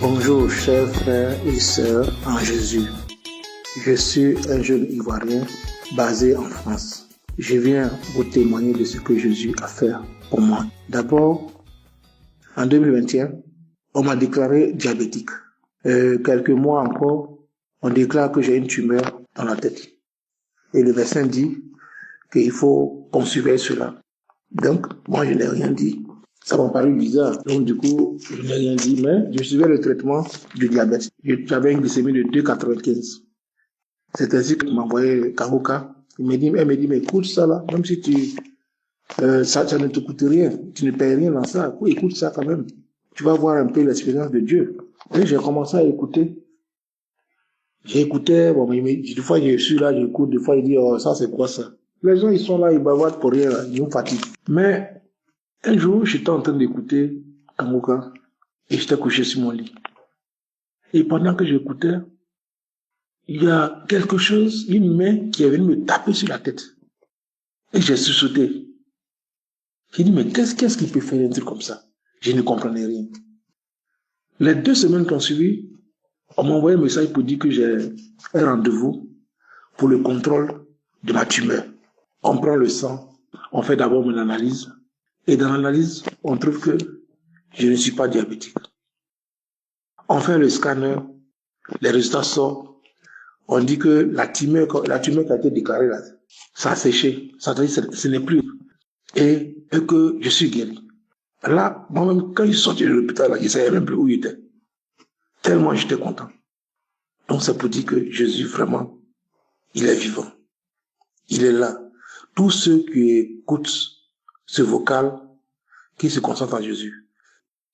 Bonjour chers frères et sœurs en Jésus. Je suis un jeune Ivoirien basé en France. Je viens vous témoigner de ce que Jésus a fait pour moi. D'abord, en 2021, on m'a déclaré diabétique. Quelques mois encore, on déclare que j'ai une tumeur dans la tête. Et le médecin dit qu'il faut qu'on surveille cela. Donc, moi, je n'ai rien dit. Ça m'a paru bizarre. Donc, du coup, je n'ai rien dit, mais je suivais le traitement du diabète. J'avais une glycémie de 2,95. C'est ainsi qu'il m'a envoyé Kangoka. Elle me dit, mais écoute ça là, même si ça ne te coûte rien, tu ne payes rien dans ça, écoute ça quand même. Tu vas voir un peu l'expérience de Dieu. Et j'ai commencé à écouter. J'écoutais, bon, des fois je suis là, j'écoute, des fois il dit, oh, ça c'est quoi ça? Les gens, ils sont là, ils bavardent pour rien, là, ils nous fatiguent. Mais, un jour, j'étais en train d'écouter Kangoka, et j'étais couché sur mon lit. Et pendant que j'écoutais, il y a quelque chose, une main qui est venue me taper sur la tête. Et j'ai sursauté. J'ai dit, mais qu'est-ce qui peut faire un truc comme ça? Je ne comprenais rien. Les 2 semaines qui ont suivi, on m'a envoyé un message pour dire que j'ai un rendez-vous pour le contrôle de ma tumeur. On prend le sang, on fait d'abord une analyse, et dans l'analyse, on trouve que je ne suis pas diabétique. On fait le scanner, les résultats sortent, on dit que la tumeur qui a été déclarée là, ça a séché, ça veut dire que ce n'est plus, et que je suis guéri. Là, moi-même, quand je suis sorti de l'hôpital, là, je ne savais même plus où il était. Tellement j'étais content. Donc c'est pour dire que Jésus, vraiment, il est vivant. Il est là. Tous ceux qui écoutent ce vocal, qui se concentrent en Jésus,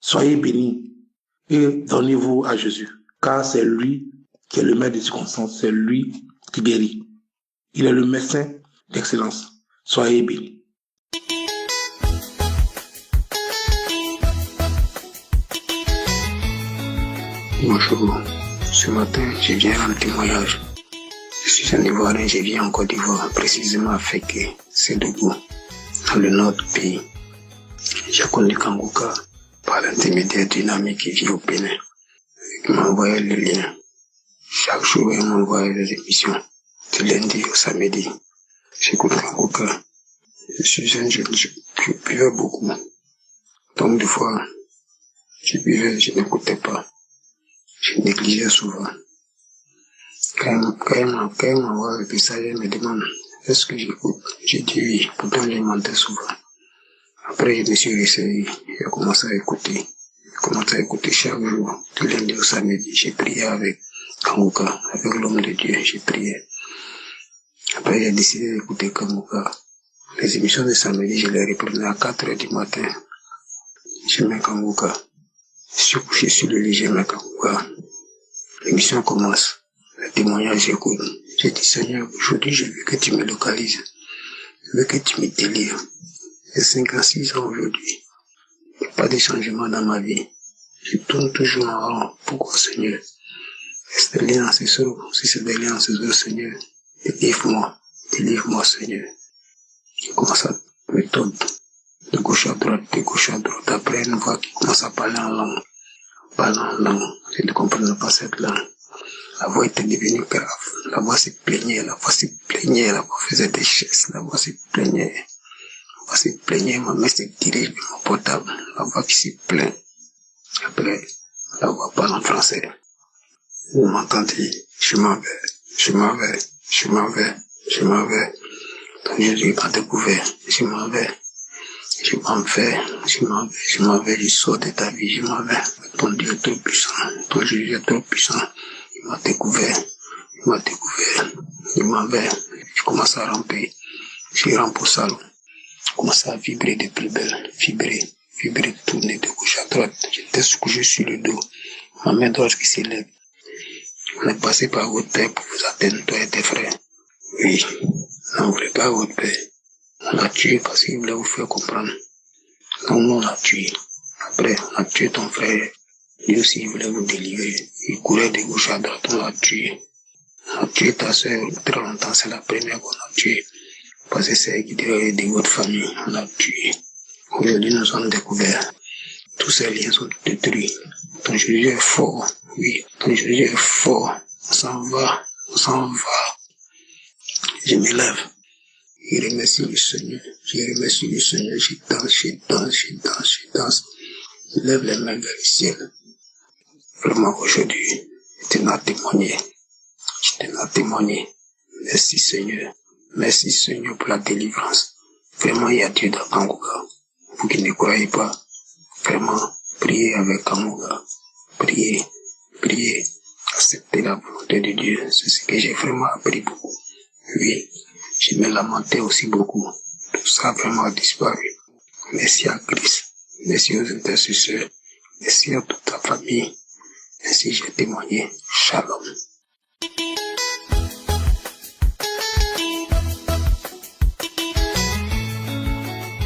soyez bénis et donnez-vous à Jésus. Car c'est lui qui est le maître des circonstances, c'est lui qui guérit. Il est le médecin d'excellence. Soyez bénis. Bonjour, ce matin, je viens rendre témoignage. Je suis un Ivoirien, je vis en Côte d'Ivoire, précisément à Féké, Sédougou, dans le nord du pays. J'ai connu Kangoka par l'intermédiaire d'une amie qui vit au Bénin. Il m'a envoyé le lien. Chaque jour, il m'envoie les émissions, du lundi au samedi. J'écoute Kangoka. Je suis un jeune, je buvais beaucoup. Donc, des fois, je buvais, je n'écoutais pas. Je négligeais souvent. Quand il m'envoie le message, il me demande est-ce que j'écoute? J'ai dit oui, pourtant je mentais souvent. Après, je me suis réessayé, j'ai commencé à écouter. J'ai commencé à écouter chaque jour, du lundi au samedi. J'ai prié avec Kangoka, avec l'homme de Dieu, j'ai prié. Après, j'ai décidé d'écouter Kangoka. Les émissions de samedi, je les reprenais à 4h du matin. Je mets Kangoka. Je suis couché sur le lit, je mets Kangoka. L'émission commence. Le témoignage, j'écoute. J'ai dit, Seigneur, aujourd'hui, je veux que tu me localises. Je veux que tu me délivres. J'ai 56 ans aujourd'hui. Il n'y a pas de changement dans ma vie. Je tourne toujours en rond. Pourquoi, Seigneur? Est-ce des liens en ce soir? Si c'est des liens en ce soir, Seigneur, délivre-moi, Seigneur. Je commence à me tordre de gauche à droite. Après, une voix qui commence à parler en langue. Je ne comprenais pas cette langue. La voix était devenue grave. La voix se plaignait, la voix faisait des gestes, la voix se plaignait, ma main se dirige vers mon portable, la voix qui se plaint. Après, la voix parle en français. Vous m'entendez? Je m'en vais. Donc Jésus a découvert, je m'en vais, je sors de ta vie, je m'en vais. Ton Dieu est trop puissant, ton Jésus est trop puissant. Il m'a découvert, je m'en vais, je commence à ramper, je rampe au salon, je commence à vibrer de plus belle, vibrer, tourner de gauche à droite. J'étais couché sur le dos, ma main droite qui s'élève. On est passé par votre père pour vous atteindre, toi et tes frères. Oui, non, vous voulez pas votre père. On l'a tué parce qu'il voulait vous faire comprendre. Donc nous on l'a tué. Après, on a tué ton frère. Lui aussi, il voulait vous délivrer. Il courait de gauche à droite, on l'a tué. On a tué ta soeur très longtemps, c'est la première qu'on a tuée. Parce que c'est elle qui devait de votre famille, on l'a tué. Aujourd'hui, nous sommes découverts. Tous ces liens sont détruits. Ton Jésus est fort. Oui, ton Jésus est fort. On s'en va. On s'en va. Je me lève. Je remercie le Seigneur. Je remercie le Seigneur. Je danse, je danse, je danse, je danse. Je lève les mains vers le ciel. Vraiment, aujourd'hui, je tenais à témoigner. Je tenais à témoigner. Merci Seigneur. Merci Seigneur pour la délivrance. Vraiment, il y a Dieu dans Kangourou. Vous qui ne croyez pas, vraiment, priez avec Kangourou. Priez, priez. Acceptez la volonté de Dieu. C'est ce que j'ai vraiment appris beaucoup. Oui, je me lamentais aussi beaucoup. Tout ça vraiment a disparu. Merci à Christ. Merci aux intercesseurs. Merci à toute ta famille. Ainsi j'ai témoigné. Shalom.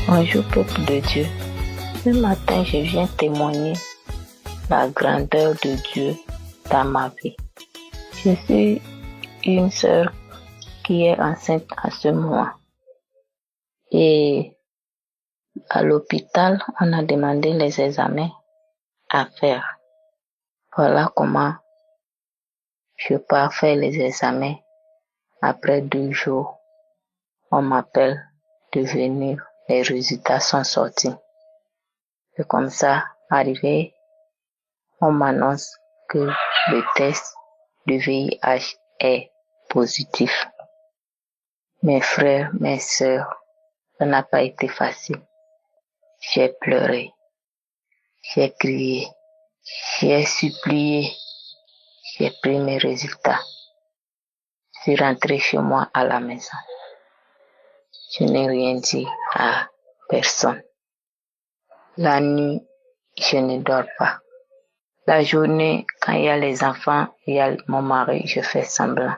Bonjour peuple de Dieu. Ce matin, je viens témoigner la grandeur de Dieu dans ma vie. Je suis une sœur qui est enceinte à ce moment. Et à l'hôpital, on a demandé les examens à faire. Voilà comment je pars faire les examens. Après 2 jours, on m'appelle de venir. Les résultats sont sortis. Et comme ça, arrivé, on m'annonce que le test de VIH est positif. Mes frères, mes sœurs, ça n'a pas été facile. J'ai pleuré, j'ai crié, j'ai supplié, j'ai pris mes résultats. Je suis rentrée chez moi à la maison. Je n'ai rien dit à personne. La nuit, je ne dors pas. La journée, quand il y a les enfants, il y a mon mari, je fais semblant.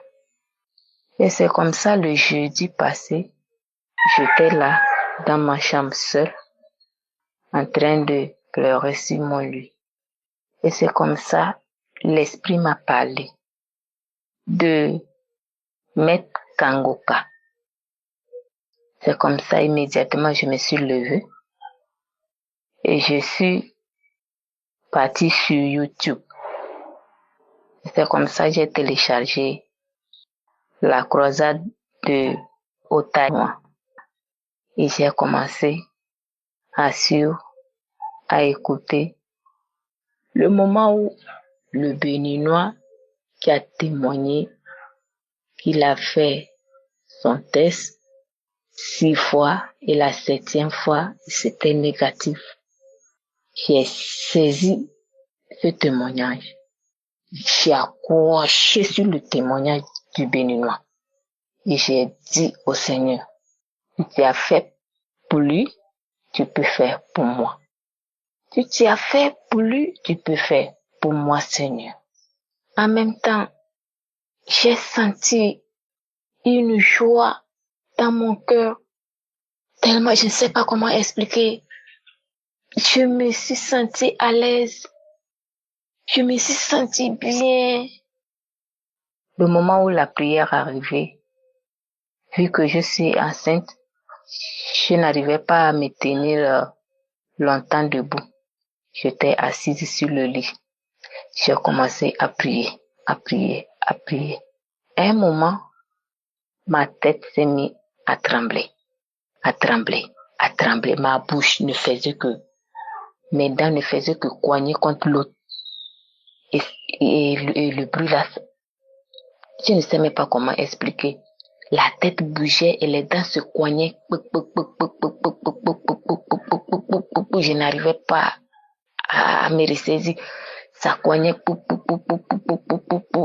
Et c'est comme ça le jeudi passé, j'étais là, dans ma chambre seule, en train de pleurer sur mon lit. Et c'est comme ça, l'esprit m'a parlé de Maître Kangoka. C'est comme ça, immédiatement, je me suis levée et je suis partie sur YouTube. C'est comme ça que j'ai téléchargé la croisade de Ottawa et j'ai commencé à suivre, à écouter le moment où le Béninois qui a témoigné qu'il a fait son test 6 fois et la 7e fois, c'était négatif. J'ai saisi ce témoignage. J'ai accroché sur le témoignage du Béninois. Et j'ai dit au Seigneur, si tu as fait pour lui, tu peux faire pour moi. Si tu as fait pour lui, tu peux faire pour moi, Seigneur. En même temps, j'ai senti une joie dans mon cœur, tellement je ne sais pas comment expliquer. Je me suis sentie à l'aise. Je me suis sentie bien. Le moment où la prière arrivait, vu que je suis enceinte, je n'arrivais pas à me tenir longtemps debout. J'étais assise sur le lit. J'ai commencé à prier, à prier, à prier. À un moment, ma tête s'est mise à trembler, à trembler, à trembler. Ma bouche ne faisait que, mes dents ne faisaient que coigner contre l'autre. Et le bruit là, je ne sais même pas comment expliquer. La tête bougeait et les dents se coignaient. Je n'arrivais pas à me ressaisir. Ça coignait.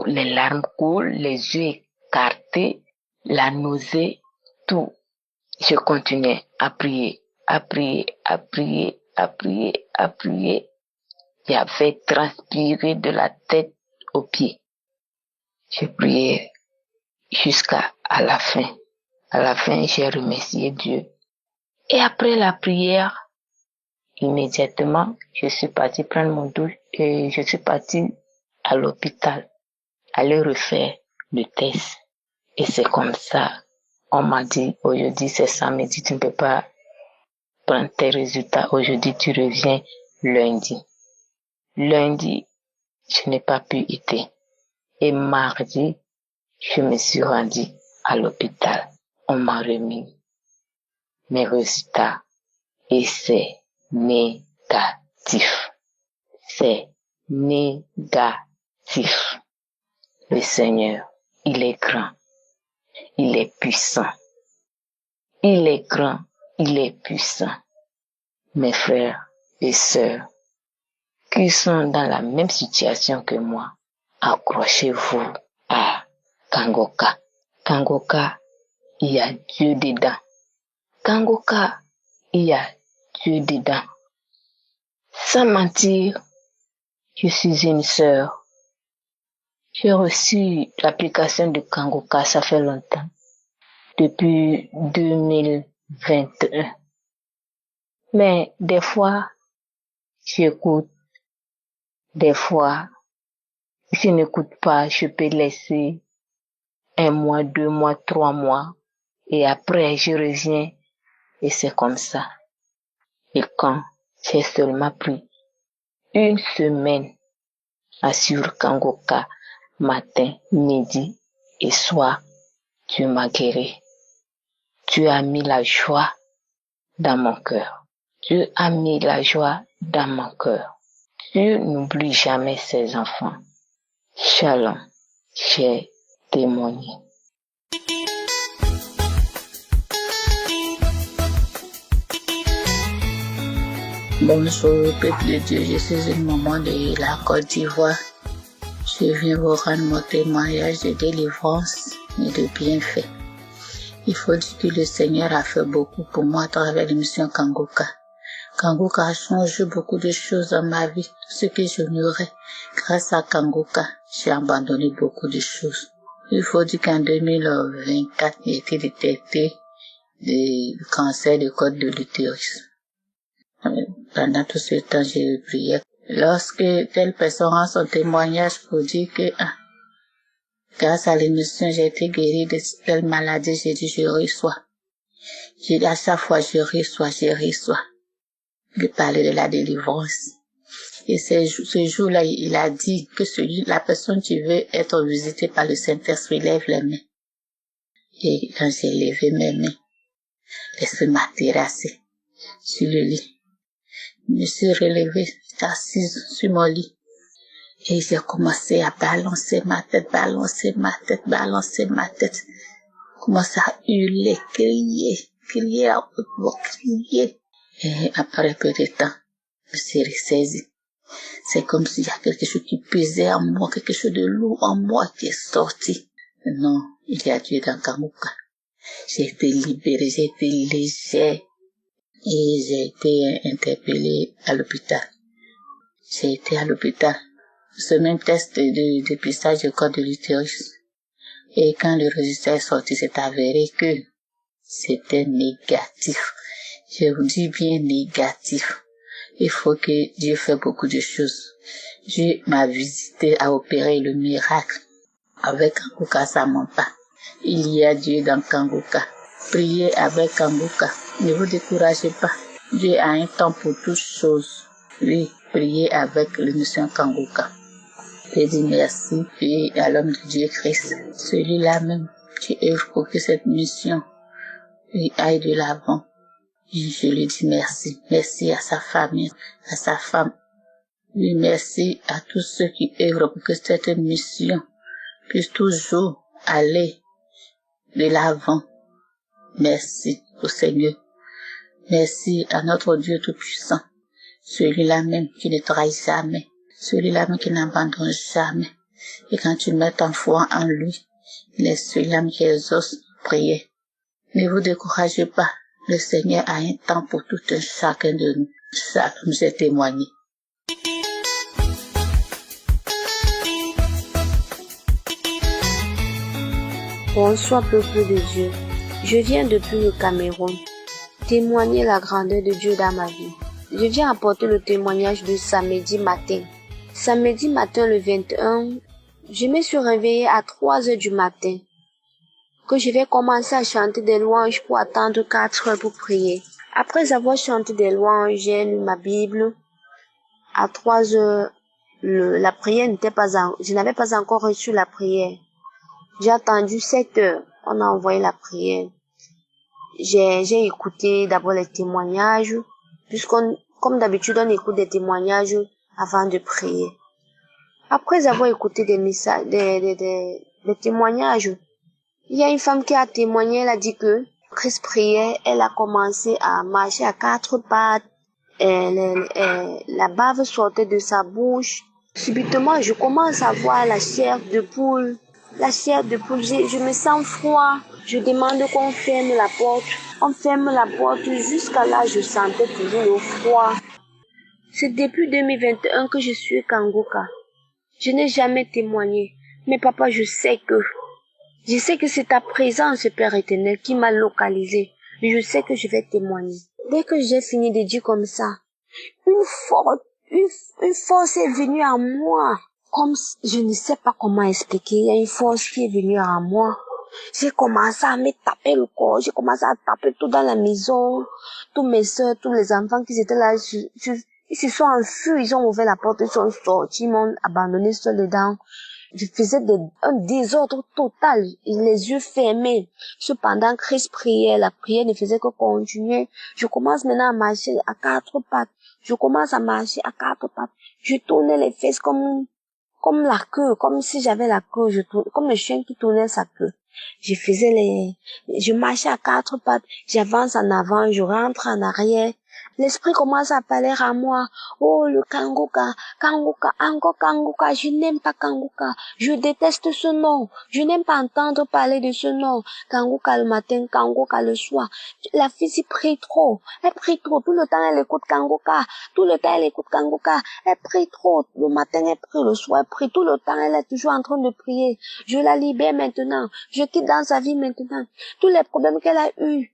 Les larmes coulent, les yeux écartés, la nausée, tout. Je continuais à prier, à prier, à prier, à prier, à prier. J'avais transpiré de la tête aux pieds. Je priais jusqu'à la fin. À la fin, j'ai remercié Dieu. Et après la prière, immédiatement, je suis partie prendre mon douche et je suis partie à l'hôpital, aller refaire le test. Et c'est comme ça, on m'a dit, aujourd'hui c'est samedi, tu ne peux pas prendre tes résultats. Aujourd'hui, tu reviens lundi. Lundi, je n'ai pas pu y être. Et mardi, je me suis rendu à l'hôpital. On m'a remis mes résultats et c'est négatif. C'est négatif. Le Seigneur, il est grand, il est puissant. Il est grand, il est puissant. Mes frères et sœurs qui sont dans la même situation que moi, accrochez-vous à Kangoka. Kangoka, il y a Dieu dedans. Kangoka, il y a Dieu dedans. Sans mentir, je suis une sœur. J'ai reçu l'application de Kangoka, ça fait longtemps. Depuis 2021. Mais des fois, j'écoute. Des fois, je n'écoute pas, je peux laisser 1 mois, 2 mois, 3 mois. Et après, je reviens. Et c'est comme ça. Et quand j'ai seulement pris 1 semaine à suivre Kangoka, matin, midi et soir, Dieu m'a guéri. Dieu a mis la joie dans mon cœur. Dieu a mis la joie dans mon cœur. Dieu n'oublie jamais ses enfants. Shalom, j'ai témoigné. Bonjour, peuple de Dieu, je suis une maman de la Côte d'Ivoire. Je viens vous rendre mon témoignage de délivrance et de bienfait. Il faut dire que le Seigneur a fait beaucoup pour moi à travers l'émission Kangoka. Kangoka a changé beaucoup de choses dans ma vie. Tout ce que j'ignorais, grâce à Kangoka, j'ai abandonné beaucoup de choses. Il faut dire qu'en 2024, j'ai été détecté de cancer de côte de l'utérus. Pendant tout ce temps, j'ai prié. Lorsque telle personne rend son témoignage pour dire que grâce à l'émission, j'ai été guérie de telle maladie, j'ai dit je reçois. J'ai dit à chaque fois je reçois. Il parlait de la délivrance. Et ce jour-là, il a dit que la personne qui veut être visitée par le Saint-Esprit lève les mains. Et quand j'ai levé mes mains, l'Esprit m'a terrassé sur le lit. Je me suis relevée, j'étais assise sur mon lit. Et j'ai commencé à balancer ma tête. Commencé à hurler, crier à haute voix, crier. Et après peu de temps, je me suis ressaisie. C'est comme s'il y a quelque chose qui pesait en moi, quelque chose de lourd en moi qui est sorti. Non, il y a Dieu dans Kangoka. J'ai été libérée, j'ai été légère. Et j'ai été interpellée à l'hôpital. J'ai été à l'hôpital. Ce même test de dépistage du code de l'utérus. Et quand le résultat est sorti, c'est avéré que c'était négatif. Je vous dis bien négatif. Il faut que Dieu fasse beaucoup de choses. Dieu m'a visité à opérer le miracle. Avec Kangoka, ça ment pas. Il y a Dieu dans Kangoka. Priez avec Kangoka. Ne vous découragez pas. Dieu a un temps pour toutes choses. Oui, priez avec l'émission Kangoka. Je dis merci et à l'homme de Dieu Christ. Celui-là même qui œuvre pour que cette mission aille de l'avant. Et je lui dis merci. Merci à sa famille, à sa femme. Oui, merci à tous ceux qui œuvrent pour que cette mission puisse toujours aller de l'avant. Merci au Seigneur. Merci à notre Dieu Tout-Puissant. Celui-là même qui ne trahit jamais. Celui-là même qui n'abandonne jamais. Et quand tu mets ton foi en lui, il est celui-là qui exauce prier. Ne vous découragez pas. Le Seigneur a un temps pour tout un chacun de nous. Ça, comme j'ai témoigné. Bonsoir peuple de Dieu. Je viens depuis le Cameroun témoigner la grandeur de Dieu dans ma vie. Je viens apporter le témoignage de samedi matin. Samedi matin le 21, je me suis réveillée à 3 heures du matin. Que je vais commencer à chanter des louanges pour attendre 4 heures pour prier. Après avoir chanté des louanges, j'ai lu ma Bible. À 3 heures, la prière je n'avais pas encore reçu la prière. J'ai attendu 7 heures. On a envoyé la prière. J'ai écouté d'abord les témoignages, comme d'habitude, on écoute des témoignages avant de prier. Après avoir écouté des messages, des témoignages, il y a une femme qui a témoigné, elle a dit que Christ priait, elle a commencé à marcher à 4 pattes, la bave sortait de sa bouche. Subitement, je commence à voir la chair de poule. Je me sens froid. Je demande qu'on ferme la porte. On ferme la porte. Jusqu'à là, je sentais toujours le froid. C'est depuis 2021 que je suis Kangoka. Je n'ai jamais témoigné. Mais papa, je sais que c'est ta présence, Père éternel, qui m'a localisé. Je sais que je vais témoigner. Dès que j'ai fini de dire comme ça, une force est venue à moi. Comme je ne sais pas comment expliquer, il y a une force qui est venue à moi. J'ai commencé à me taper le corps, j'ai commencé à taper tout dans la maison. Tous mes soeurs, tous les enfants qui étaient là, ils se sont enfuis, ils ont ouvert la porte, ils sont sortis, ils m'ont abandonné seul dedans. Je faisais un désordre total, les yeux fermés. Cependant, Christ priait, la prière ne faisait que continuer. Je commence maintenant à marcher à 4 pattes. Je tournais les fesses comme la queue, comme si j'avais la queue, comme le chien qui tournait sa queue. Je marchais à 4 pattes, j'avance en avant, je rentre en arrière. L'esprit commence à parler à moi. Oh, le Kangoka, encore Kangoka, je n'aime pas Kangoka. Je déteste ce nom. Je n'aime pas entendre parler de ce nom. Kangoka le matin, Kangoka le soir. La fille s'y prie trop. Elle prie trop. Tout le temps, elle écoute Kangoka. Elle prie trop. Le matin, elle prie. Le soir, elle prie. Tout le temps, elle est toujours en train de prier. Je la libère maintenant. Je quitte dans sa vie maintenant. Tous les problèmes qu'elle a eus.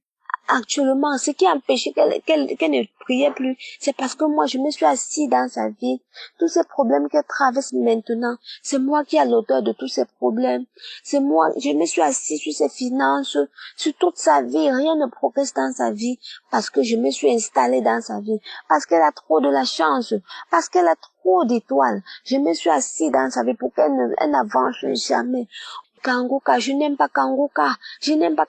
Actuellement, ce qui a empêché qu'elle ne priait plus, c'est parce que moi, je me suis assis dans sa vie. Tous ces problèmes qu'elle traverse maintenant, c'est moi qui ai l'auteur de tous ces problèmes. C'est moi, je me suis assis sur ses finances, sur toute sa vie. Rien ne progresse dans sa vie parce que je me suis installée dans sa vie. Parce qu'elle a trop de la chance. Parce qu'elle a trop d'étoiles. Je me suis assis dans sa vie pour qu'elle n'avance jamais. Kangoka, je n'aime pas Kangoka. Je n'aime pas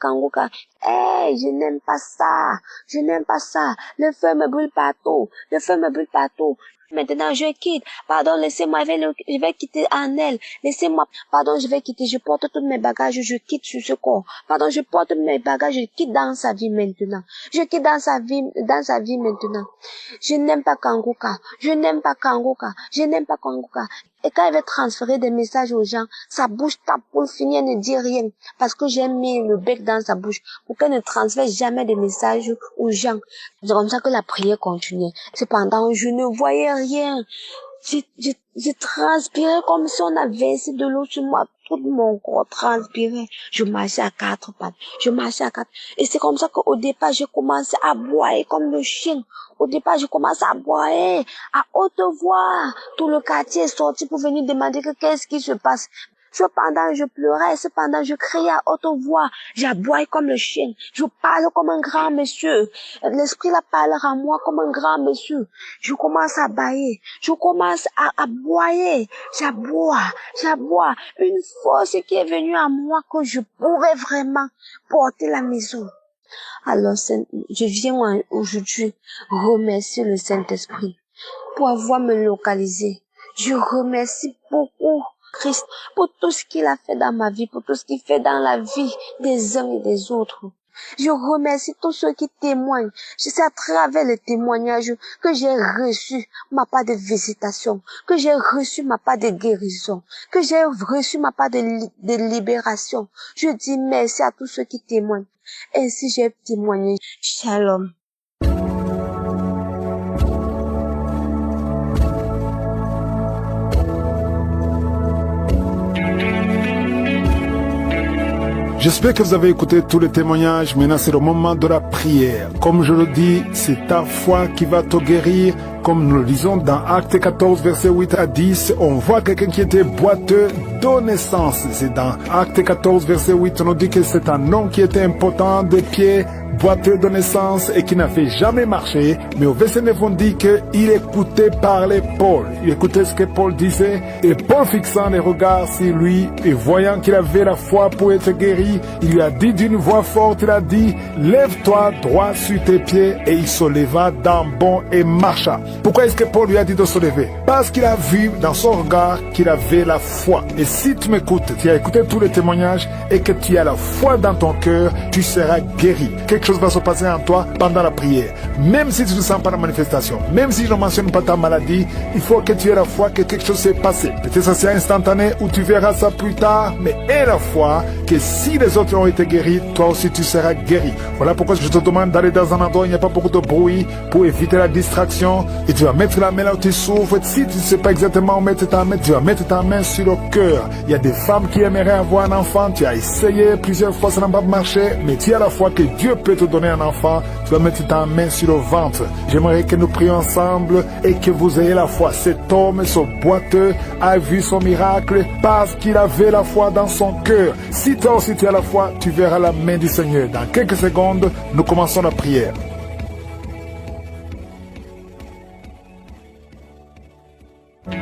ça. Le feu me brûle partout. Maintenant, je quitte. Pardon, laissez-moi, je vais quitter en elle. Laissez-moi. Pardon, je vais quitter. Je porte tous mes bagages, je quitte sur ce corps. Pardon, je porte mes bagages, je quitte dans sa vie maintenant. Je n'aime pas Kangoka. Et quand elle veut transférer des messages aux gens, sa bouche tape pour finir, elle ne dit rien. Parce que j'ai mis le bec dans sa bouche pour qu'elle ne transfère jamais de messages aux gens. C'est comme ça que la prière continuait. Cependant, je ne voyais rien. J'ai transpiré comme si on avait versé de l'eau sur moi. Tout mon corps transpirait. Je marchais à 4 pattes. Et c'est comme ça qu'au départ, j'ai commencé à boiter comme le chien. Au départ, je commence à boiter à haute voix. Tout le quartier est sorti pour venir demander qu'est-ce qui se passe. Cependant, je pleurais, je criais à haute voix. J'aboie comme le chien. Je parle comme un grand monsieur. L'esprit là parle à moi comme un grand monsieur. Je commence à bailler. Je commence à aboyer. J'aboie. Une force qui est venue à moi que je pourrais vraiment porter la maison. Alors, je viens aujourd'hui remercier le Saint-Esprit pour avoir me localisé. Je remercie beaucoup Christ pour tout ce qu'il a fait dans ma vie, pour tout ce qu'il fait dans la vie des uns et des autres. Je remercie tous ceux qui témoignent. C'est à travers les témoignages que j'ai reçu ma part de visitation, que j'ai reçu ma part de guérison, que j'ai reçu ma part de libération. Je dis merci à tous ceux qui témoignent. Ainsi j'ai témoigné. Shalom. J'espère que vous avez écouté tous les témoignages. Maintenant, c'est le moment de la prière. Comme je le dis, c'est ta foi qui va te guérir. Comme nous le disons dans Actes 14, versets 8 à 10, on voit quelqu'un qui était boiteux de naissance. C'est dans Acte 14, verset 8, on nous dit que c'est un homme qui était impotent des pieds, boiteux de naissance et qui n'avait jamais marché. Mais au verset 9, on dit qu'il écoutait parler Paul. Il écoutait ce que Paul disait. Et Paul, fixant les regards sur lui et voyant qu'il avait la foi pour être guéri, il lui a dit d'une voix forte, il a dit, lève-toi droit sur tes pieds. Et il se leva d'un bond et marcha. Pourquoi est-ce que Paul lui a dit de se lever? Parce qu'il a vu dans son regard qu'il avait la foi. Et si tu m'écoutes, tu as écouté tous les témoignages et que tu as la foi dans ton cœur, tu seras guéri. Quelque chose va se passer en toi pendant la prière. Même si tu ne sens pas la manifestation, même si je ne mentionne pas ta maladie, il faut que tu aies la foi que quelque chose s'est passé. Peut-être ça c'est instantané ou tu verras ça plus tard, mais aie la foi que si les autres ont été guéris, toi aussi tu seras guéri. Voilà pourquoi je te demande d'aller dans un endroit où il n'y a pas beaucoup de bruit pour éviter la distraction et tu vas mettre la main là où tu souffres. Si tu ne sais pas exactement où mettre ta main, tu vas mettre ta main sur le cœur. Il y a des femmes qui aimeraient avoir un enfant, tu as essayé plusieurs fois, ça n'a pas marché, mais tu as la foi que Dieu peut te donner un enfant, tu vas mettre ta main sur le ventre. J'aimerais que nous prions ensemble et que vous ayez la foi. Cet homme, ce boiteux, a vu son miracle parce qu'il avait la foi dans son cœur. Si toi aussi tu as la foi, tu verras la main du Seigneur. Dans quelques secondes, nous commençons la prière.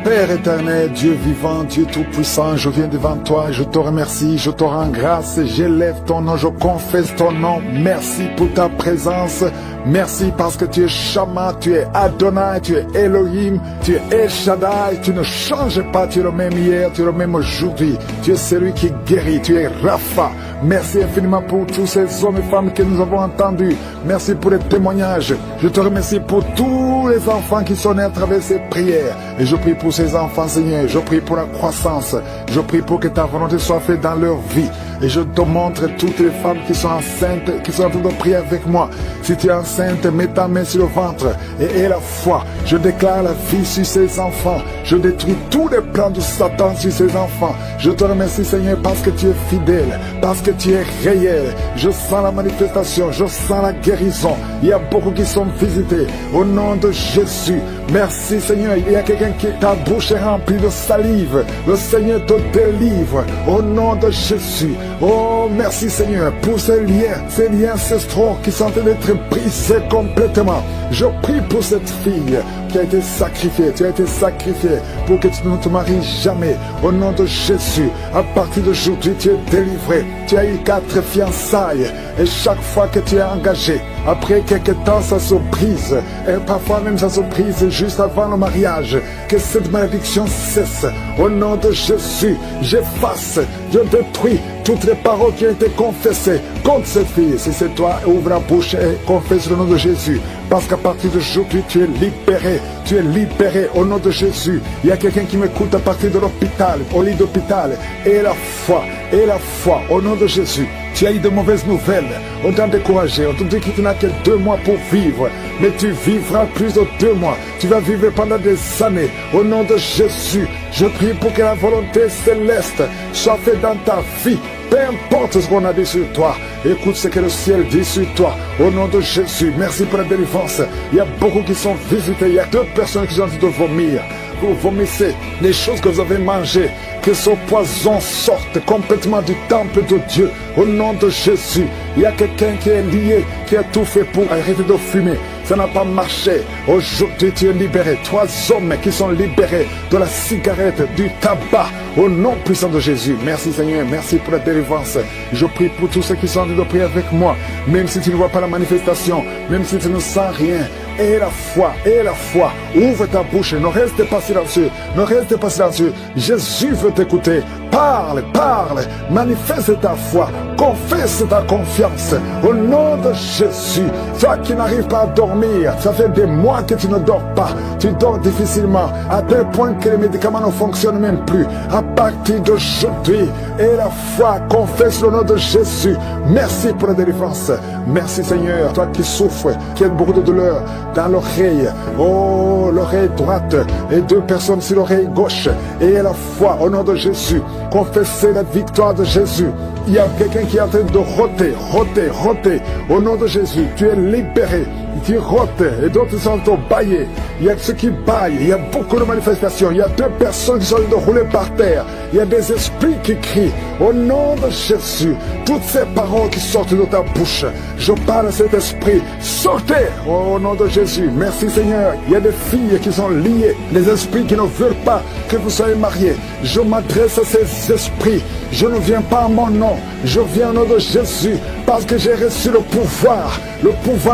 Père éternel, Dieu vivant, Dieu tout-puissant, je viens devant toi, je te remercie, je te rends grâce, j'élève ton nom, je confesse ton nom. Merci pour ta présence, merci parce que tu es Shama, tu es Adonai, tu es Elohim, tu es El Shaddai, tu ne changes pas, tu es le même hier, tu es le même aujourd'hui, tu es celui qui guérit, tu es Rapha. Merci infiniment pour tous ces hommes et femmes que nous avons entendus. Merci pour les témoignages. Je te remercie pour tous les enfants qui sont nés à travers ces prières. Et je prie pour ces enfants, Seigneur. Je prie pour la croissance. Je prie pour que ta volonté soit faite dans leur vie. Et je te montre toutes les femmes qui sont enceintes, qui sont en train de prier avec moi. Si tu es enceinte, mets ta main sur le ventre et aie la foi. Je déclare la vie sur ces enfants. Je détruis tous les plans de Satan sur ces enfants. Je te remercie, Seigneur, parce que tu es fidèle, parce que tu es réel. Je sens la manifestation, je sens la guérison. Il y a beaucoup qui sont visités. Au nom de Jésus, merci, Seigneur. Il y a quelqu'un qui, ta bouche est remplie de salive. Le Seigneur te délivre. Au nom de Jésus. Oh, merci, Seigneur, pour ces liens ancestraux qui sont en train d'être brisés complètement. Je prie pour cette fille qui a été sacrifiée. Tu as été sacrifié pour que tu ne te maries jamais. Au nom de Jésus, à partir d'aujourd'hui, tu es délivré. Tu as eu 4 fiançailles et chaque fois que tu es engagé, après quelques temps, ça se brise. Et parfois même, ça se brise juste avant le mariage. Que cette malédiction cesse. Au nom de Jésus, j'efface, je détruis toutes les paroles qui ont été confessées contre cette fille. Si c'est toi, ouvre la bouche et confesse le nom de Jésus. Parce qu'à partir d'aujourd'hui, tu es libéré. Tu es libéré au nom de Jésus. Il y a quelqu'un qui m'écoute à partir de l'hôpital, au lit d'hôpital. Et la foi, au nom de Jésus. Tu as eu de mauvaises nouvelles. On t'a découragé. On te dit que tu n'as que 2 mois pour vivre. Mais tu vivras plus de 2 mois. Tu vas vivre pendant des années. Au nom de Jésus, je prie pour que la volonté céleste soit faite dans ta vie. Peu importe ce qu'on a dit sur toi, écoute ce que le ciel dit sur toi. Au nom de Jésus, merci pour la délivrance. Il y a beaucoup qui sont visités. Il y a 2 personnes qui sont en train de vomir. Vous vomissez les choses que vous avez mangées. Que ce poison sorte complètement du temple de Dieu. Au nom de Jésus, il y a quelqu'un qui est lié, qui a tout fait pour arrêter de fumer. Ça n'a pas marché. Aujourd'hui, tu es libéré. 3 hommes qui sont libérés de la cigarette, du tabac. Au nom puissant de Jésus. Merci Seigneur, merci pour la délivrance. Je prie pour tous ceux qui sont en train de prier avec moi. Même si tu ne vois pas la manifestation, même si tu ne sens rien. Aie la foi, aie la foi. Ouvre ta bouche, ne reste pas silencieux. Ne reste pas silencieux. Jésus veut t'écouter. Parle, parle. Manifeste ta foi. Confesse ta confiance. Au nom de Jésus. Toi qui n'arrives pas à dormir, ça fait des mois que tu ne dors pas. Tu dors difficilement, à tel point que les médicaments ne fonctionnent même plus. À partir d'aujourd'hui, aie la foi. Confesse le nom de Jésus. Merci pour la délivrance. Merci Seigneur. Toi qui souffres, qui as beaucoup de douleur dans l'oreille, oh, l'oreille droite et 2 personnes sur l'oreille gauche. Et la foi au nom de Jésus. Confessez la victoire de Jésus. Il y a quelqu'un qui est en train de roter. Au nom de Jésus, tu es libéré. qui rotent et d'autres sont baillés. Il y a ceux qui baillent, il y a beaucoup de manifestations. Il y a 2 personnes qui sont roulées par terre. Il y a des esprits qui crient au nom de Jésus. Toutes ces paroles qui sortent de ta bouche, je parle à cet esprit. Sortez au nom de Jésus. Merci Seigneur. Il y a des filles qui sont liées, des esprits qui ne veulent pas que vous soyez mariés. Je m'adresse à ces esprits. Je ne viens pas à mon nom, je viens au nom de Jésus, parce que j'ai reçu le pouvoir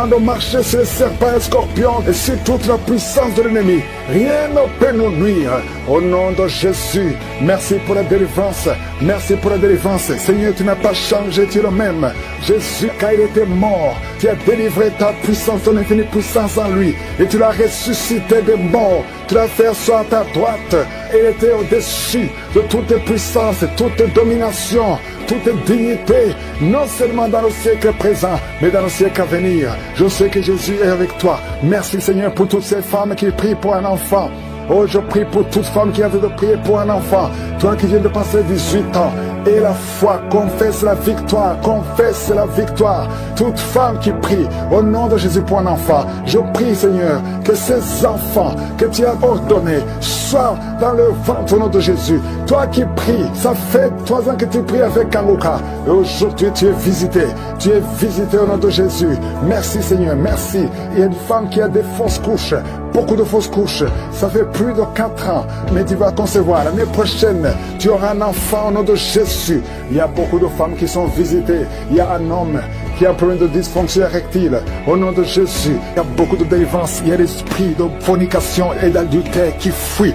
de marcher sur les serpents et les scorpions et sur toute la puissance de l'ennemi. Rien ne peut nous nuire. Au nom de Jésus, merci pour la délivrance. Merci pour la délivrance. Seigneur, tu n'as pas changé, tu es le même. Jésus, quand il était mort, tu as délivré ta puissance, ton infinie puissance en lui. Et tu l'as ressuscité des morts. Tu l'as fait asseoir à ta droite. Et il était au-dessus de toute puissance, toute domination, toute dignité, non seulement dans le siècle présent, mais dans le siècle à venir. Je sais que Jésus est avec toi. Merci Seigneur pour toutes ces femmes qui prient pour un enfant. Oh, je prie pour toute femme qui a envie de prier pour un enfant. Toi qui viens de passer 18 ans. Et la foi, confesse la victoire, confesse la victoire. Toute femme qui prie au nom de Jésus pour un enfant, je prie Seigneur que ces enfants que tu as ordonnés soient dans le ventre au nom de Jésus. Toi qui pries, ça fait 3 ans que tu pries avec Kangoka. Et aujourd'hui tu es visité au nom de Jésus. Merci Seigneur, merci. Il y a une femme qui a des fausses couches, beaucoup de fausses couches. Ça fait plus de 4 ans, mais tu vas concevoir. L'année prochaine, tu auras un enfant au nom de Jésus. Il y a beaucoup de femmes qui sont visitées. Il y a un homme qui a un problème de dysfonction érectile. Au nom de Jésus, il y a beaucoup de délivrance. Il y a l'esprit de fornication et d'adultère qui fuit.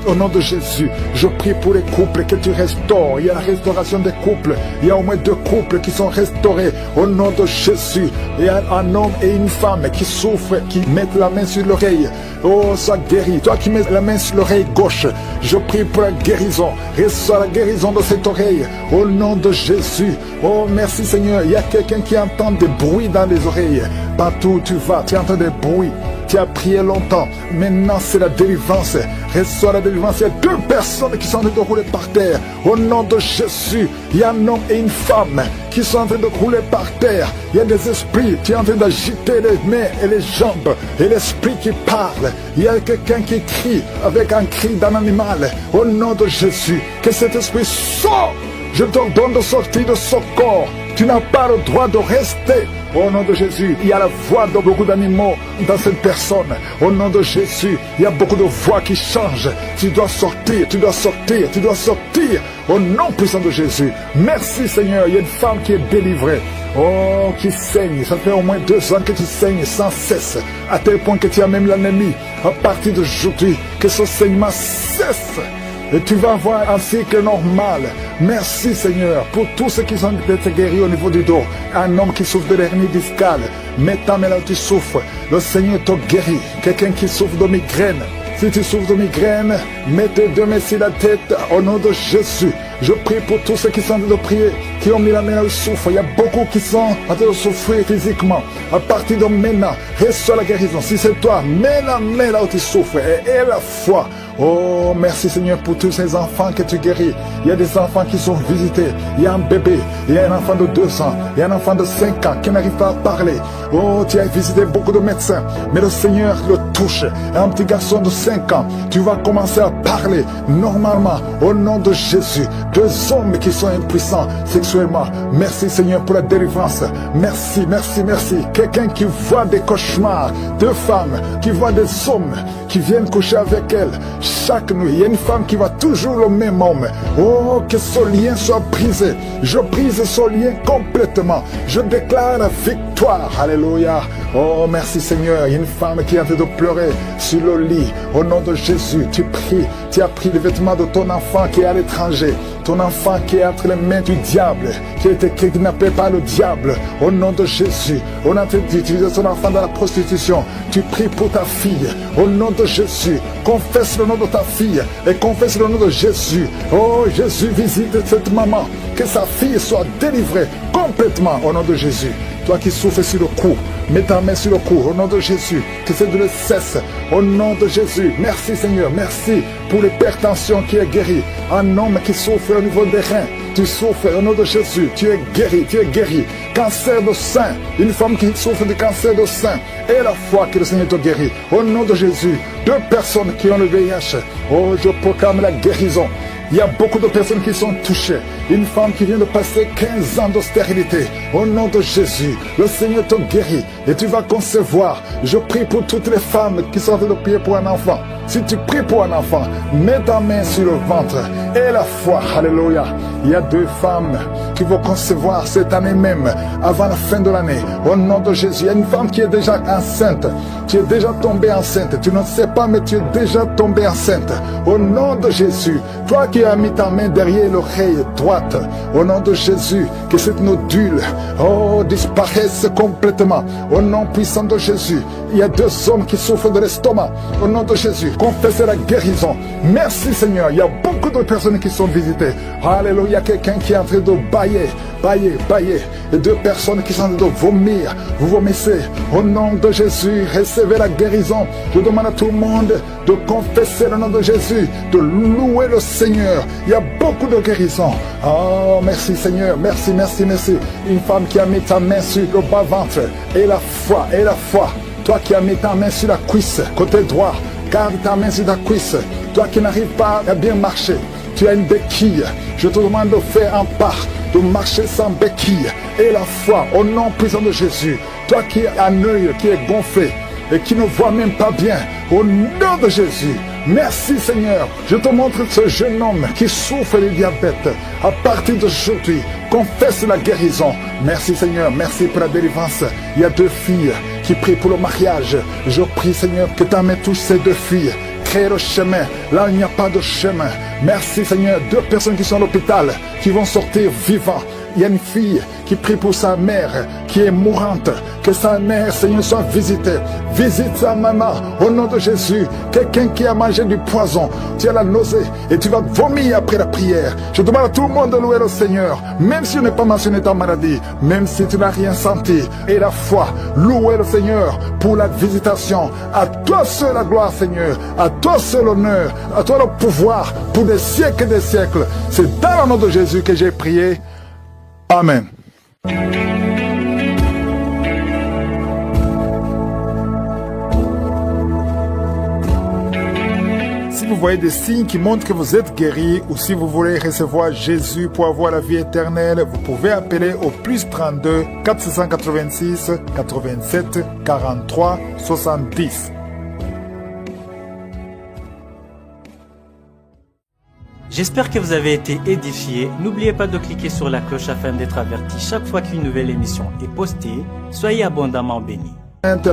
Au nom de Jésus, je prie pour les couples que tu restaures. Il y a la restauration des couples. Il y a au moins 2 couples qui sont restaurés. Au nom de Jésus, il y a un homme et une femme qui souffrent, qui mettent la main sur l'oreille. Oh, sois guéri. Toi qui mets la main sur l'oreille gauche, je prie pour la guérison. Reçois la guérison de cette oreille. Au nom de Jésus. Oh, merci Seigneur. Il y a quelqu'un qui entend des bruits dans les oreilles. Partout où tu vas, tu entends des bruits. Tu as prié longtemps. Maintenant, c'est la délivrance. Reçois la délivrance. Il y a 2 personnes qui sont en train de rouler par terre. Au nom de Jésus, il y a un homme et une femme qui sont en train de rouler par terre. Il y a des esprits. Tu es en train d'agiter les mains et les jambes. Et l'esprit qui parle. Il y a quelqu'un qui crie avec un cri d'un animal. Au nom de Jésus, que cet esprit sorte. Je t'ordonne de sortir de ce corps. Tu n'as pas le droit de rester. Au nom de Jésus, il y a la voix de beaucoup d'animaux dans cette personne. Au nom de Jésus, il y a beaucoup de voix qui changent. Tu dois sortir, tu dois sortir, tu dois sortir. Au nom puissant de Jésus. Merci Seigneur, il y a une femme qui est délivrée. Oh, qui saigne. Ça fait au moins 2 ans que tu saignes sans cesse. À tel point que tu as même l'ennemi. À partir d'aujourd'hui, que ce saignement cesse. Et tu vas avoir un cycle normal. Merci Seigneur pour tous ceux qui sont guéris au niveau du dos. Un homme qui souffre de l'hernie discale. Maintenant, là où tu souffres, le Seigneur te guérit. Quelqu'un qui souffre de migraine. Si tu souffres de migraine, mets tes 2 mains sur la tête au nom de Jésus. Je prie pour tous ceux qui sont en train de prier, qui ont mis la main là où ils souffrent. Il y a beaucoup qui sont en train de souffrir physiquement. À partir de maintenant, reçois la guérison. Si c'est toi, mets la main là où tu souffres et aie la foi. Oh, merci Seigneur pour tous ces enfants que tu guéris. Il y a des enfants qui sont visités. Il y a un bébé, il y a un enfant de 2 ans, il y a un enfant de 5 ans qui n'arrive pas à parler. Oh, tu as visité beaucoup de médecins, mais le Seigneur le touche. Un petit garçon de 5 ans, tu vas commencer à parler normalement au nom de Jésus. 2 hommes qui sont impuissants sexuellement. Merci Seigneur pour la délivrance. Merci, merci, merci. Quelqu'un qui voit des cauchemars, 2 femmes qui voient des hommes qui viennent coucher avec elles. Chaque nuit, il y a une femme qui voit toujours le même homme. Oh, que ce lien soit brisé. Je brise ce lien complètement. Je déclare la victoire. Alléluia. Oh, merci Seigneur. Il y a une femme qui est en train de pleurer sur le lit. Au nom de Jésus, tu pries. Tu as pris les vêtements de ton enfant qui est à l'étranger. Ton enfant qui est entre les mains du diable, qui a été kidnappé par le diable. Au nom de Jésus, on a utilisé son enfant dans la prostitution. Tu pries pour ta fille. Au nom de Jésus, confesse le nom de ta fille et confesse le nom de Jésus. Oh, Jésus, visite cette maman. Que sa fille soit délivrée complètement au nom de Jésus. Toi qui souffres sur le cou, mets ta main sur le cou au nom de Jésus. Que cette douleur cesse au nom de Jésus. Merci Seigneur, merci pour l'hypertension qui est guérie. Un homme qui souffre au niveau des reins, tu souffres au nom de Jésus. Tu es guéri, tu es guéri. cancer de sein, une femme qui souffre de cancer de sein, et la foi que le Seigneur te guérit. Au nom de Jésus, 2 personnes qui ont le VIH, oh, je proclame la guérison. Il y a beaucoup de personnes qui sont touchées. Une femme qui vient de passer 15 ans de stérilité. Au nom de Jésus, le Seigneur te guérit et tu vas concevoir. Je prie pour toutes les femmes qui sont en train de prier pour un enfant. Si tu pries pour un enfant, mets ta main sur le ventre et la foi. Alléluia. Il y a 2 femmes qui vont concevoir cette année même, avant la fin de l'année. Au nom de Jésus, il y a une femme qui est déjà enceinte. Tu es déjà tombée enceinte. Tu ne sais pas, mais tu es déjà tombée enceinte. Au nom de Jésus, toi qui as mis ta main derrière l'oreille droite, au nom de Jésus, que cette nodule, oh, disparaisse complètement. Au nom puissant de Jésus, il y a 2 hommes qui souffrent de l'estomac. Au nom de Jésus, confessez la guérison. Merci Seigneur. Il y a beaucoup de personnes qui sont visitées. Alléluia. Il y a quelqu'un qui est en train de bailler. Et 2 personnes qui sont en train de vomir. Vous vomissez. Au nom de Jésus, recevez la guérison. Je demande à tout le monde de confesser le nom de Jésus, de louer le Seigneur. Il y a beaucoup de guérison. Oh, merci Seigneur. Merci. Une femme qui a mis ta main sur le bas-ventre. Et la foi. Toi qui as mis ta main sur la cuisse, côté droit, garde ta main sur ta cuisse. Toi qui n'arrives pas à bien marcher, tu as une béquille. Je te demande de faire un pas, de marcher sans béquille. Et la foi, au nom puissant de Jésus. Toi qui as un œil qui est gonflé et qui ne voit même pas bien, au nom de Jésus. Merci Seigneur. Je te montre ce jeune homme qui souffre du diabète. À partir d'aujourd'hui, confesse la guérison. Merci Seigneur. Merci pour la délivrance. Il y a 2 filles qui prient pour le mariage. Je prie Seigneur que ta main touche ces 2 filles. Crée le chemin. Là, il n'y a pas de chemin. Merci Seigneur. 2 personnes qui sont à l'hôpital, qui vont sortir vivants. Il y a une fille qui prie pour sa mère qui est mourante. Que sa mère, Seigneur, soit visitée. Visite sa maman au nom de Jésus. Quelqu'un qui a mangé du poison, tu as la nausée et tu vas vomir après la prière. Je demande à tout le monde de louer le Seigneur, même si tu n'as pas mentionné ta maladie, même si tu n'as rien senti. Et la foi, louer le Seigneur pour la visitation. À toi seul la gloire, Seigneur. À toi seul l'honneur. À toi le pouvoir pour des siècles et des siècles. C'est dans le nom de Jésus que j'ai prié. Amen. Si vous voyez des signes qui montrent que vous êtes guéri ou si vous voulez recevoir Jésus pour avoir la vie éternelle, vous pouvez appeler au plus 32 486 87 43 70. J'espère que vous avez été édifiés. N'oubliez pas de cliquer sur la cloche afin d'être averti chaque fois qu'une nouvelle émission est postée. Soyez abondamment bénis.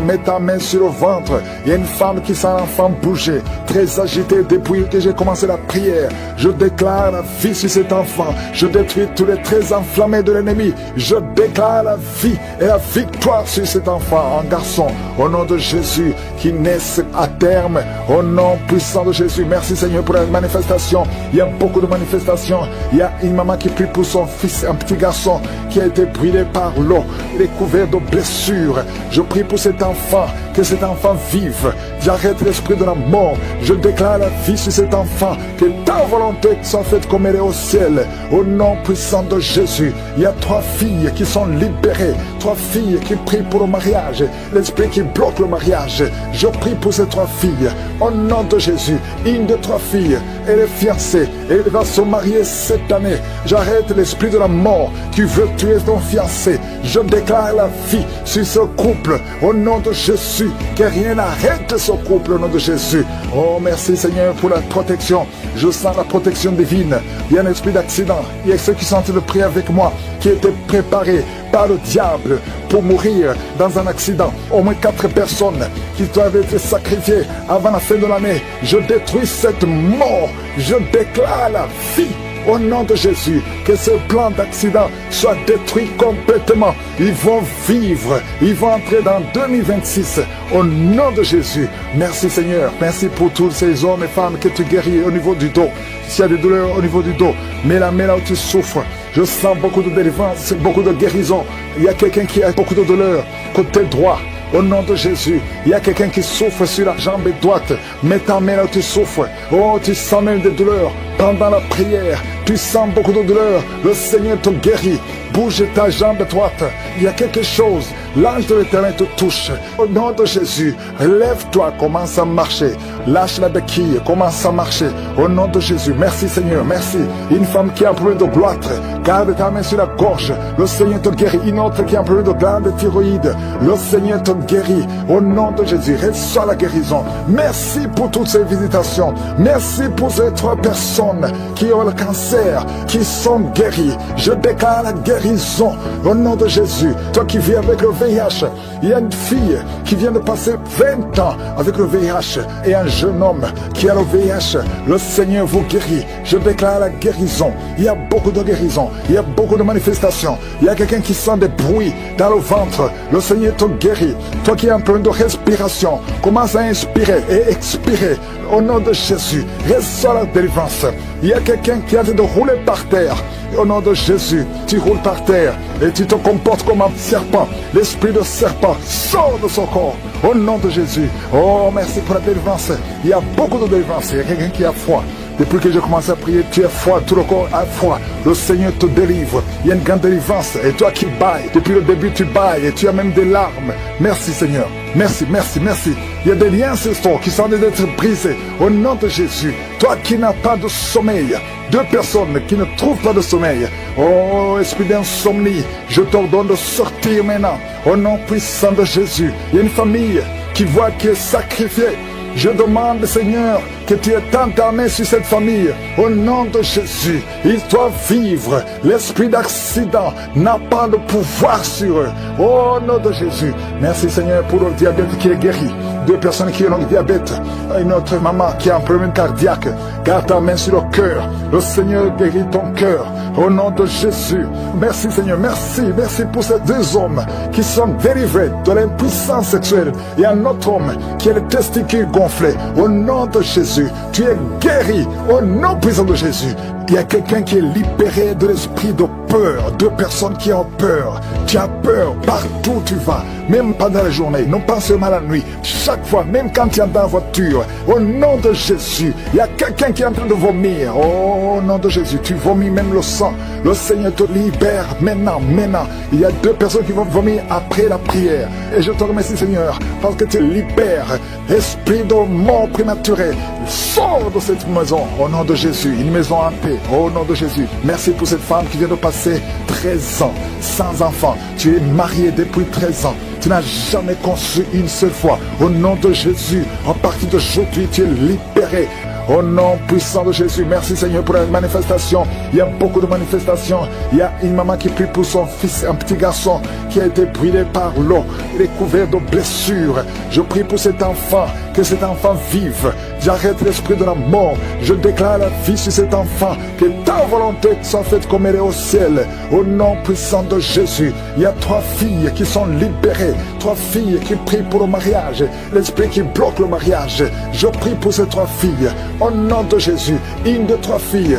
Mets ta main sur le ventre. Il y a une femme qui sent l'enfant bouger, très agitée depuis que j'ai commencé la prière. Je déclare la vie sur cet enfant. Je détruis tous les traits enflammés de l'ennemi. Je déclare la vie et la victoire sur cet enfant, un garçon. Au nom de Jésus, qui naisse à terme. Au nom puissant de Jésus. Merci Seigneur pour la manifestation. Il y a beaucoup de manifestations. Il y a une maman qui prie pour son fils, un petit garçon qui a été brûlé par l'eau. Il est couvert de blessures. Je prie pour cet enfant, que cet enfant vive. J'arrête l'esprit de la mort. Je déclare la vie sur cet enfant. Que ta volonté soit faite comme elle est au ciel. Au nom puissant de Jésus. Il y a 3 filles qui sont libérées. 3 filles qui prient pour le mariage. L'esprit qui bloque le mariage. Je prie pour ces 3 filles. Au nom de Jésus. Une de 3 filles, elle est fiancée. Elle va se marier cette année. J'arrête l'esprit de la mort qui veut tuer ton fiancé. Je déclare la vie sur ce couple. Au nom de Jésus, que rien n'arrête ce couple au nom de Jésus. Oh, merci Seigneur pour la protection. Je sens la protection divine. Il y a un esprit d'accident. Il y a ceux qui sont en train de prier avec moi, qui étaient préparés par le diable pour mourir dans un accident. Au moins 4 personnes qui doivent être sacrifiées avant la fin de l'année. Je détruis cette mort. Je déclare la vie. Au nom de Jésus, que ce plan d'accident soit détruit complètement. Ils vont vivre, ils vont entrer dans 2026. Au nom de Jésus, merci Seigneur. Merci pour tous ces hommes et femmes que tu guéris au niveau du dos. S'il y a des douleurs au niveau du dos, mets la main là où tu souffres. Je sens beaucoup de délivrance, beaucoup de guérison. Il y a quelqu'un qui a beaucoup de douleurs côté droit. Au nom de Jésus, il y a quelqu'un qui souffre sur la jambe droite. Mets ta main là où tu souffres. Oh, tu sens même des douleurs. Pendant la prière, tu sens beaucoup de douleurs. Le Seigneur te guérit. Bouge ta jambe droite. Il y a quelque chose. L'ange de l'Éternel te touche. Au nom de Jésus, lève-toi, commence à marcher. Lâche la béquille, commence à marcher. Au nom de Jésus, merci Seigneur, merci. Une femme qui a un problème de goitre, garde ta main sur la gorge. Le Seigneur te guérit. Une autre qui a un problème de glande thyroïde, le Seigneur te guérit. Au nom de Jésus, reçois la guérison. Merci pour toutes ces visitations. Merci pour ces 3 personnes qui ont le cancer, qui sont guéries. Je déclare la guérison au nom de Jésus. Toi qui vis avec le VIH, il y a une fille qui vient de passer 20 ans avec le VIH et un jeune homme qui a le VIH. Le Seigneur vous guérit. Je déclare la guérison. Il y a beaucoup de guérison. Il y a beaucoup de manifestations. Il y a quelqu'un qui sent des bruits dans le ventre. Le Seigneur te guérit. Toi qui es en train de respiration, commence à inspirer et expirer. Au nom de Jésus, reçois la délivrance. Il y a quelqu'un qui a de rouler par terre. Au nom de Jésus, tu roules par terre et tu te comportes comme un serpent. L'esprit de serpent sort de son corps. Au nom de Jésus. Oh, merci pour la délivrance. Il y a beaucoup de délivrance. Il y a quelqu'un qui a froid. Depuis que j'ai commencé à prier, tu es froid, tout le corps a froid. Le Seigneur te délivre. Il y a une grande délivrance. Et toi qui bailles, depuis le début tu bailles et tu as même des larmes. Merci Seigneur. Merci, merci, merci. Il y a des liens ancestraux qui sont en train d'être brisés. Au nom de Jésus. Toi qui n'as pas de sommeil. 2 personnes qui ne trouvent pas de sommeil. Oh, esprit d'insomnie, je t'ordonne de sortir maintenant. Au nom puissant de Jésus. Il y a une famille qui voit qui est sacrifiée. Je demande, Seigneur, que tu étendes ta main sur cette famille. Au nom de Jésus, ils doivent vivre. L'esprit d'accident n'a pas de pouvoir sur eux. Au nom de Jésus. Merci, Seigneur, pour le diabète qui est guéri. 2 personnes qui ont le diabète. Une autre maman qui a un problème cardiaque. Garde ta main sur le cœur. Le Seigneur guérit ton cœur. Au nom de Jésus. Merci, Seigneur. Merci. Merci pour ces 2 hommes qui sont délivrés de l'impuissance sexuelle. Et un autre homme qui a les testicules gonflés. Au nom de Jésus. Tu es guéri. Au nom puissant de Jésus. Il y a quelqu'un qui est libéré de l'esprit de peur. 2 personnes qui ont peur. Tu as peur partout où tu vas. Même pendant la journée. Non pas seulement la nuit. Chaque fois, même quand tu es dans la voiture. Au nom de Jésus. Il y a quelqu'un qui est en train de vomir. Au nom de Jésus. Tu vomis même le sang. Le Seigneur te libère maintenant. Maintenant. Il y a 2 personnes qui vont vomir après la prière. Et je te remercie Seigneur. Parce que tu libères. Esprit de mort prématuré. Sors de cette maison. Au nom de Jésus. Une maison en paix. Au nom de Jésus. Merci pour cette femme qui vient de passer 13 ans sans enfant. Tu es marié depuis 13 ans. Tu n'as jamais conçu une seule fois. Au nom de Jésus, à partir d'aujourd'hui, tu es libéré. Au nom puissant de Jésus, merci Seigneur pour la manifestation. Il y a beaucoup de manifestations. Il y a une maman qui prie pour son fils, un petit garçon qui a été brûlé par l'eau. Il est couvert de blessures. Je prie pour cet enfant, que cet enfant vive. J'arrête l'esprit de la mort. Je déclare la vie sur cet enfant. Que ta volonté soit faite comme elle est au ciel. Au nom puissant de Jésus, il y a 3 filles qui sont libérées. 3 filles qui prient pour le mariage. L'esprit qui bloque le mariage. Je prie pour ces 3 filles. Au nom de Jésus, une de 3 filles